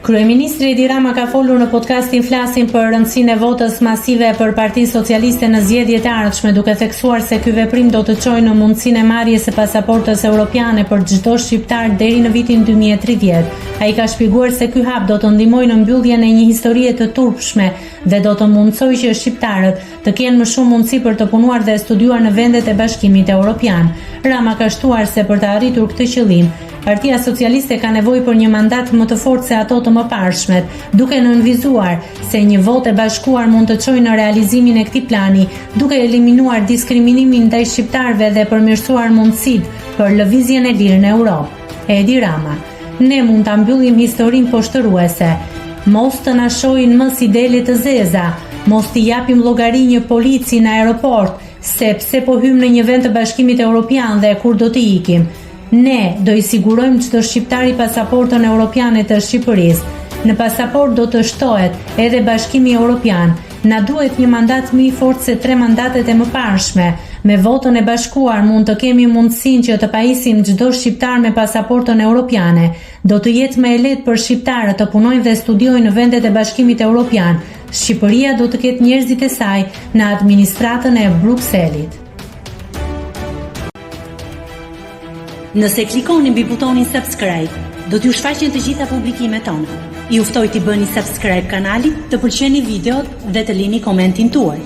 Kryeministri Edi Rama ka folur në podcastin Flasim për rëndësinë e votës masive për Partinë Socialiste në zgjedhjet e ardhshme, duke theksuar se ky veprim do të çojë në mundësinë e marrjes së pasaportës europiane për çdo shqiptar deri në vitin 2030. Ai ka shpjeguar se ky hap do të ndihmojë në mbylljen e një historie të turpshme dhe do të mundsojë që shqiptarët të kenë më shumë mundësi për të punuar dhe studiuar në vendet e Bashkimit Evropian. Rama ka shtuar se për të arritur këtë qëllim, Partia Socialiste ka nevojë për një mandat më të fortë se ato të mëparshmet, duke nënvizuar se një votë e bashkuar mund të çojë në realizimin e këtij plani, duke eliminuar diskriminimin ndaj shqiptarëve dhe përmirësuar mundësitë për lëvizjen e lirë në Europë. Edi Rama: ne mund ta mbyllim historinë poshtëruese. Mos të na shohin më si dele të zeza, mos t'i japim llogari një polici në aeroport, sepse po hym në një vend të Bashkimit Evropian dhe kur do të ikim. Ne do i sigurojmë çdo shqiptari pasaportën europiane të Shqipërisë. Në pasaport do të shtohet edhe Bashkimi Evropian. Na duhet një mandat më i fortë se 3 mandatet e mëparshme. Me votën e bashkuar mund të kemi mundësinë që të pajisim çdo shqiptar me pasaportën europiane. Do të jetë më e lehtë për shqiptarët të punojnë dhe studiojnë në vendet e Bashkimit Evropian. Shqipëria do të ketë njerëzit e saj në administratën e Brukselit. Nëse klikoni mbi butonin subscribe, do t'ju shfaqen të gjitha publikimet tona. Ju ftoj t'i bëni subscribe kanalit, të pëlqeni videot dhe të lini komentin tuaj.